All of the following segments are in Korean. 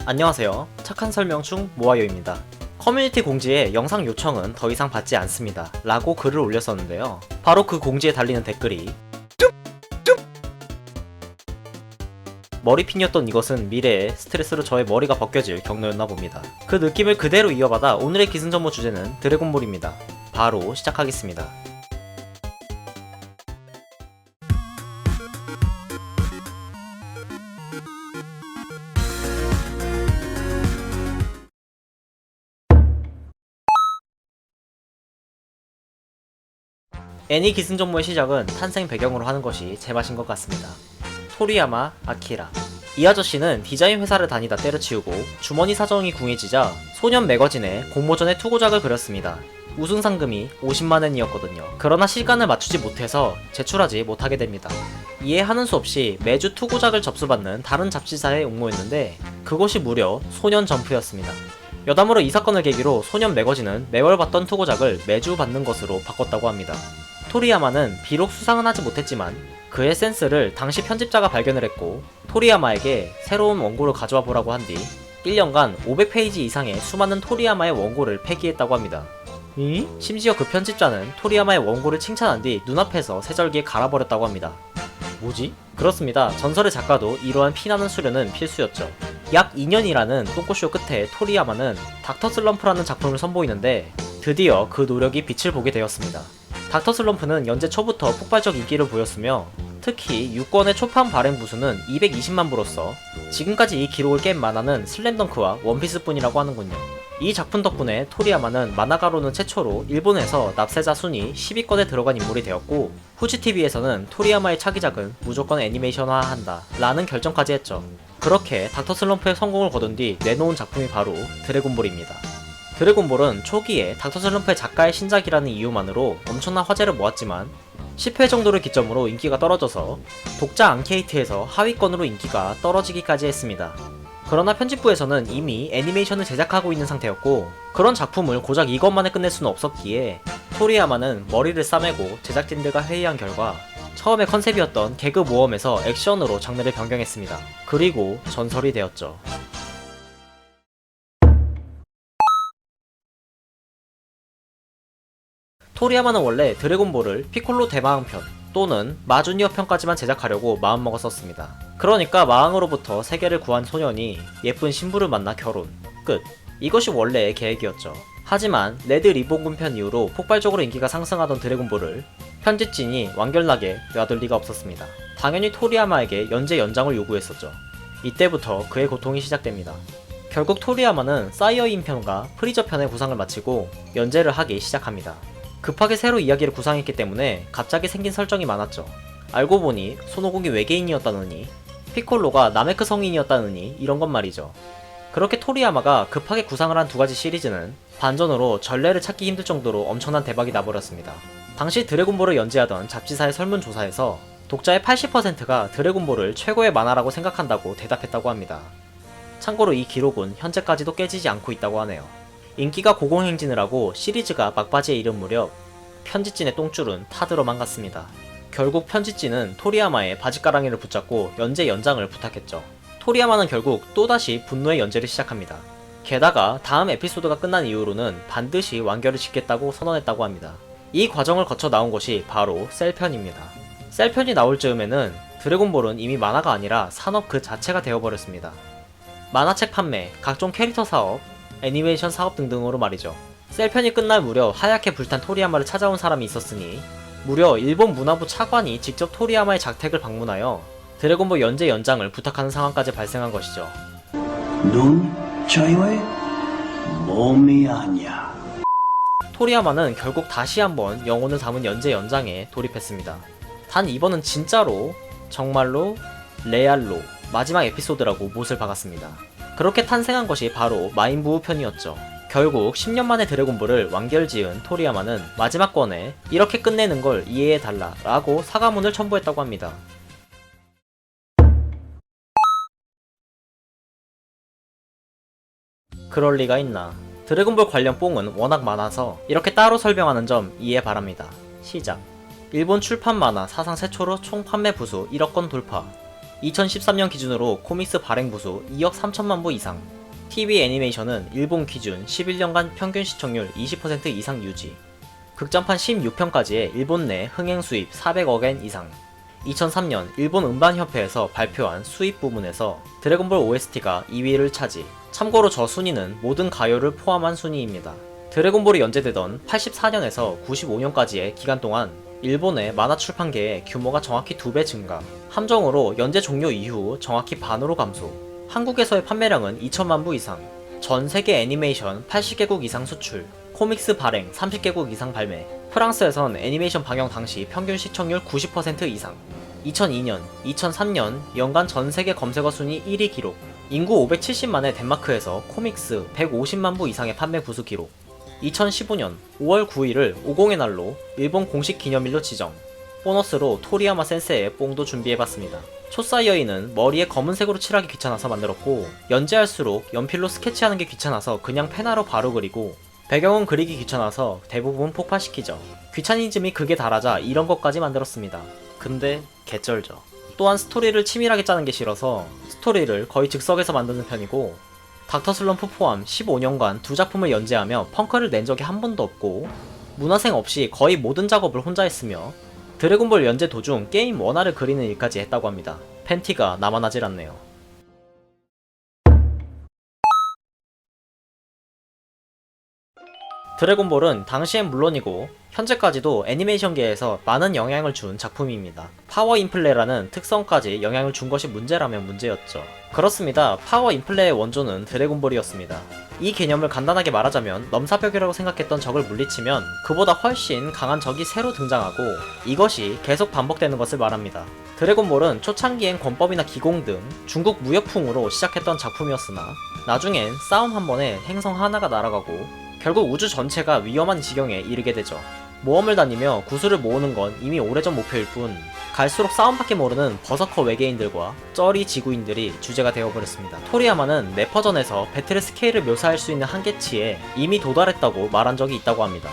안녕하세요. 착한 설명충 모아요입니다. 커뮤니티 공지에 영상 요청은 더 이상 받지 않습니다 라고 글을 올렸었는데요. 바로 그 공지에 달리는 댓글이 머리핀이었던 이것은 미래에 스트레스로 저의 머리가 벗겨질 경로였나 봅니다. 그 느낌을 그대로 이어받아 오늘의 기승전무 주제는 드래곤볼입니다. 바로 시작하겠습니다. 애니 기승전무의 시작은 탄생 배경으로 하는 것이 제맛인 것 같습니다. 토리야마 아키라. 이 아저씨는 디자인 회사를 다니다 때려치우고 주머니 사정이 궁해지자 소년 매거진에 공모전에 투고작을 그렸습니다. 우승 상금이 50만엔이었거든요. 그러나 시간을 맞추지 못해서 제출하지 못하게 됩니다. 이에 하는 수 없이 매주 투고작을 접수받는 다른 잡지사에 응모했는데 그곳이 무려 소년 점프였습니다. 여담으로 이 사건을 계기로 소년 매거진은 매월 받던 투고작을 매주 받는 것으로 바꿨다고 합니다. 토리야마는 비록 수상은 하지 못했지만 그의 센스를 당시 편집자가 발견을 했고 토리야마에게 새로운 원고를 가져와 보라고 한 뒤 1년간 500페이지 이상의 수많은 토리야마의 원고를 폐기했다고 합니다. 심지어 그 편집자는 토리야마의 원고를 칭찬한 뒤 눈앞에서 세절기에 갈아버렸다고 합니다. 뭐지? 그렇습니다. 전설의 작가도 이러한 피나는 수련은 필수였죠. 약 2년이라는 똥꼬쇼 끝에 토리야마는 닥터 슬럼프라는 작품을 선보이는데 드디어 그 노력이 빛을 보게 되었습니다. 닥터 슬럼프는 연재 초부터 폭발적 인기를 보였으며 특히 6권의 초판 발행 부수는 220만 부로서 지금까지 이 기록을 깬 만화는 슬램덩크와 원피스뿐이라고 하는군요. 이 작품 덕분에 토리야마는 만화가로는 최초로 일본에서 납세자 순위 10위권에 들어간 인물이 되었고 후지TV에서는 토리야마의 차기작은 무조건 애니메이션화한다 라는 결정까지 했죠. 그렇게 닥터 슬럼프의 성공을 거둔 뒤 내놓은 작품이 바로 드래곤볼입니다. 드래곤볼은 초기에 닥터 슬럼프의 작가의 신작이라는 이유만으로 엄청난 화제를 모았지만 10회 정도를 기점으로 인기가 떨어져서 독자 앙케이트에서 하위권으로 인기가 떨어지기까지 했습니다. 그러나 편집부에서는 이미 애니메이션을 제작하고 있는 상태였고 그런 작품을 고작 이것만에 끝낼 수는 없었기에 토리야마는 머리를 싸매고 제작진들과 회의한 결과 처음에 컨셉이었던 개그 모험에서 액션으로 장르를 변경했습니다. 그리고 전설이 되었죠. 토리야마는 원래 드래곤볼을 피콜로 대마왕편 또는 마주니어 편까지만 제작하려고 마음먹었었습니다. 그러니까 마왕으로부터 세계를 구한 소년이 예쁜 신부를 만나 결혼, 끝. 이것이 원래의 계획이었죠. 하지만 레드 리본군 편 이후로 폭발적으로 인기가 상승하던 드래곤볼을 편집진이 완결나게 놔둘 리가 없었습니다. 당연히 토리야마에게 연재 연장을 요구했었죠. 이때부터 그의 고통이 시작됩니다. 결국 토리야마는 사이어인 편과 프리저 편의 구상을 마치고 연재를 하기 시작합니다. 급하게 새로 이야기를 구상했기 때문에 갑자기 생긴 설정이 많았죠. 알고 보니 손오공이 외계인이었다느니 피콜로가 나메크 성인이었다느니 이런 것 말이죠. 그렇게 토리야마가 급하게 구상을 한 두 가지 시리즈는 반전으로 전례를 찾기 힘들 정도로 엄청난 대박이 나버렸습니다. 당시 드래곤볼을 연재하던 잡지사의 설문조사에서 독자의 80%가 드래곤볼을 최고의 만화라고 생각한다고 대답했다고 합니다. 참고로 이 기록은 현재까지도 깨지지 않고 있다고 하네요. 인기가 고공행진을 하고 시리즈가 막바지에 이른 무렵 편집진의 똥줄은 타들어만 갔습니다. 결국 편집진은 토리야마의 바지가랑이를 붙잡고 연재 연장을 부탁했죠. 토리야마는 결국 또다시 분노의 연재를 시작합니다. 게다가 다음 에피소드가 끝난 이후로는 반드시 완결을 짓겠다고 선언했다고 합니다. 이 과정을 거쳐 나온 것이 바로 셀편입니다. 셀편이 나올 즈음에는 드래곤볼은 이미 만화가 아니라 산업 그 자체가 되어버렸습니다. 만화책 판매, 각종 캐릭터 사업, 애니메이션 사업 등등으로 말이죠. 셀편이 끝날 무렵 하얗게 불탄 토리야마를 찾아온 사람이 있었으니 무려 일본 문화부 차관이 직접 토리야마의 작택을 방문하여 드래곤볼 연재 연장을 부탁하는 상황까지 발생한 것이죠. 눈 저희와의 몸이 아니야. 토리야마는 결국 다시 한번 영혼을 담은 연재 연장에 돌입했습니다. 단 이번은 진짜로 정말로 레알로 마지막 에피소드라고 못을 박았습니다. 그렇게 탄생한 것이 바로 마인부우 편이었죠. 결국 10년 만에 드래곤볼을 완결지은 토리야마는 마지막 권에 이렇게 끝내는 걸 이해해달라 라고 사과문을 첨부했다고 합니다. 그럴 리가 있나. 드래곤볼 관련 뽕은 워낙 많아서 이렇게 따로 설명하는 점 이해 바랍니다. 시작. 일본 출판 만화 사상 최초로 총 판매 부수 1억 건 돌파. 2013년 기준으로 코믹스 발행 부수 2억 3천만 부 이상. TV 애니메이션은 일본 기준 11년간 평균 시청률 20% 이상 유지. 극장판 16편까지의 일본 내 흥행 수입 400억엔 이상. 2003년 일본 음반협회에서 발표한 수입 부문에서 드래곤볼 OST가 2위를 차지. 참고로 저 순위는 모든 가요를 포함한 순위입니다. 드래곤볼이 연재되던 84년에서 95년까지의 기간 동안 일본의 만화 출판계의 규모가 정확히 2배 증가, 함정으로 연재 종료 이후 정확히 반으로 감소, 한국에서의 판매량은 2천만 부 이상, 전 세계 애니메이션 80개국 이상 수출, 코믹스 발행 30개국 이상 발매, 프랑스에선 애니메이션 방영 당시 평균 시청률 90% 이상, 2002년, 2003년 연간 전 세계 검색어 순위 1위 기록, 인구 570만의 덴마크에서 코믹스 150만 부 이상의 판매 부수 기록, 2015년 5월 9일을 50의 날로 일본 공식 기념일로 지정. 보너스로 토리야마 센세의 뽕도 준비해봤습니다. 초사이어이는 머리에 검은색으로 칠하기 귀찮아서 만들었고, 연재할수록 연필로 스케치하는 게 귀찮아서 그냥 페나로 바로 그리고, 배경은 그리기 귀찮아서 대부분 폭파시키죠. 귀차니즘이 극에 달하자 이런 것까지 만들었습니다. 근데 개쩔죠. 또한 스토리를 치밀하게 짜는 게 싫어서 스토리를 거의 즉석에서 만드는 편이고, 닥터 슬럼프 포함 15년간 두 작품을 연재하며 펑크를 낸 적이 한 번도 없고, 문화생 없이 거의 모든 작업을 혼자 했으며, 드래곤볼 연재 도중 게임 원화를 그리는 일까지 했다고 합니다. 팬티가 나만 하질 않네요. 드래곤볼은 당시엔 물론이고 현재까지도 애니메이션계에서 많은 영향을 준 작품입니다. 파워 인플레라는 특성까지 영향을 준 것이 문제라면 문제였죠. 그렇습니다. 파워 인플레의 원조는 드래곤볼이었습니다. 이 개념을 간단하게 말하자면 넘사벽이라고 생각했던 적을 물리치면 그보다 훨씬 강한 적이 새로 등장하고, 이것이 계속 반복되는 것을 말합니다. 드래곤볼은 초창기엔 권법이나 기공 등 중국 무역풍으로 시작했던 작품이었으나 나중엔 싸움 한 번에 행성 하나가 날아가고 결국 우주 전체가 위험한 지경에 이르게 되죠. 모험을 다니며 구슬을 모으는 건 이미 오래전 목표일 뿐, 갈수록 싸움밖에 모르는 버서커 외계인들과 쩌리 지구인들이 주제가 되어버렸습니다. 토리야마는 네퍼전에서 배틀의 스케일을 묘사할 수 있는 한계치에 이미 도달했다고 말한 적이 있다고 합니다.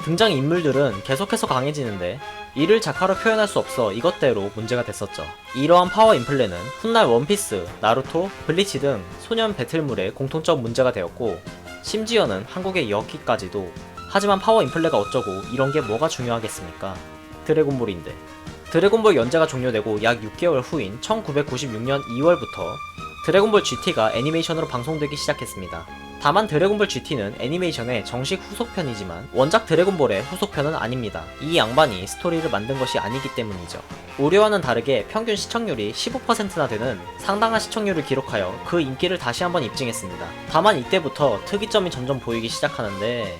등장 인물들은 계속해서 강해지는데 이를 작화로 표현할 수 없어 이것대로 문제가 됐었죠. 이러한 파워 인플레는 훗날 원피스, 나루토, 블리치 등 소년 배틀물의 공통적 문제가 되었고, 심지어는 한국의 여기까지도. 하지만 파워 인플레가 어쩌고 이런 게 뭐가 중요하겠습니까? 드래곤볼인데. 드래곤볼 연재가 종료되고 약 6개월 후인 1996년 2월부터 드래곤볼 GT가 애니메이션으로 방송되기 시작했습니다. 다만 드래곤볼 GT는 애니메이션의 정식 후속편이지만 원작 드래곤볼의 후속편은 아닙니다. 이 양반이 스토리를 만든 것이 아니기 때문이죠. 우려와는 다르게 평균 시청률이 15%나 되는 상당한 시청률을 기록하여 그 인기를 다시 한번 입증했습니다. 다만 이때부터 특이점이 점점 보이기 시작하는데,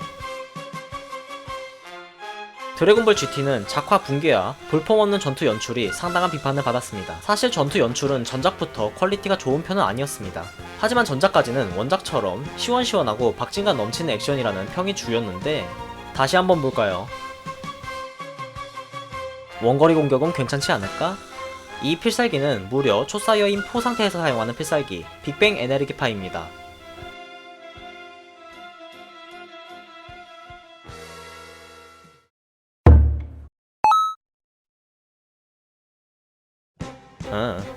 드래곤볼 GT는 작화 붕괴와 볼품없는 전투 연출이 상당한 비판을 받았습니다. 사실 전투 연출은 전작부터 퀄리티가 좋은 편은 아니었습니다. 하지만 전작까지는 원작처럼 시원시원하고 박진감 넘치는 액션이라는 평이 주였는데, 다시 한번 볼까요? 원거리 공격은 괜찮지 않을까? 이 필살기는 무려 초사이어인 포 상태에서 사용하는 필살기 빅뱅 에너지파입니다.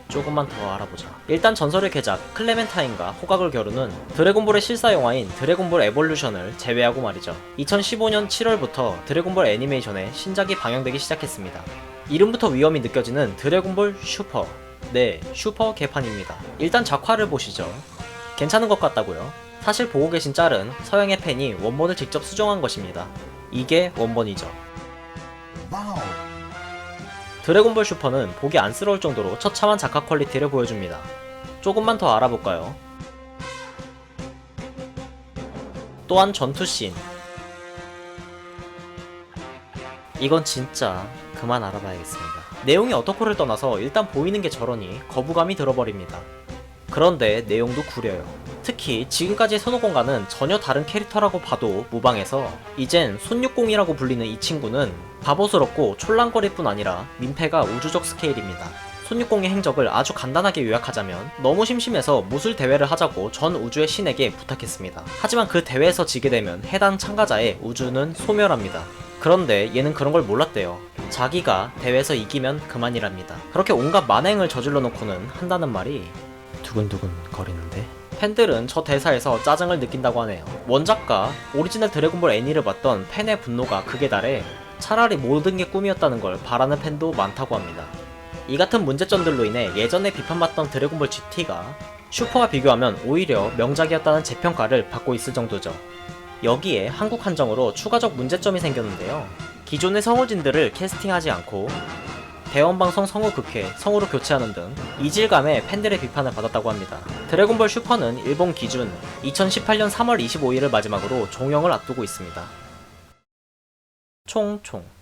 조금만 더 알아보자. 일단 전설의 계작 클레멘타인과 호각을 겨루는 드래곤볼의 실사 영화인 드래곤볼 에볼루션을 제외하고 말이죠. 2015년 7월부터 드래곤볼 애니메이션의 신작이 방영되기 시작했습니다. 이름부터 위험이 느껴지는 드래곤볼 슈퍼. 네, 슈퍼 개판입니다. 일단 작화를 보시죠. 괜찮은 것 같다고요? 사실 보고 계신 짤은 서양의 팬이 원본을 직접 수정한 것입니다. 이게 원본이죠. 와우. 드래곤볼 슈퍼는 보기 안쓰러울 정도로 처참한 작화 퀄리티를 보여줍니다. 조금만 더 알아볼까요? 또한 전투씬. 이건 진짜 그만 알아봐야겠습니다. 내용이 어떻고를 떠나서 일단 보이는 게 저러니 거부감이 들어버립니다. 그런데 내용도 구려요. 특히 지금까지 손오공과는 전혀 다른 캐릭터라고 봐도 무방해서 이젠 손육공이라고 불리는 이 친구는 바보스럽고 촐랑거릴 뿐 아니라 민폐가 우주적 스케일입니다. 손육공의 행적을 아주 간단하게 요약하자면 너무 심심해서 무술 대회를 하자고 전 우주의 신에게 부탁했습니다. 하지만 그 대회에서 지게 되면 해당 참가자의 우주는 소멸합니다. 그런데 얘는 그런 걸 몰랐대요. 자기가 대회에서 이기면 그만이랍니다. 그렇게 온갖 만행을 저질러 놓고는 한다는 말이 두근두근 거리는데? 팬들은 저 대사에서 짜증을 느낀다고 하네요. 원작과 오리지널 드래곤볼 애니를 봤던 팬의 분노가 극에 달해 차라리 모든 게 꿈이었다는 걸 바라는 팬도 많다고 합니다. 이 같은 문제점들로 인해 예전에 비판받던 드래곤볼 GT가 슈퍼와 비교하면 오히려 명작이었다는 재평가를 받고 있을 정도죠. 여기에 한국 한정으로 추가적 문제점이 생겼는데요. 기존의 성우진들을 캐스팅하지 않고 대원방송 성우 극회, 성우로 교체하는 등 이질감에 팬들의 비판을 받았다고 합니다. 드래곤볼 슈퍼는 일본 기준 2018년 3월 25일을 마지막으로 종영을 앞두고 있습니다. 총총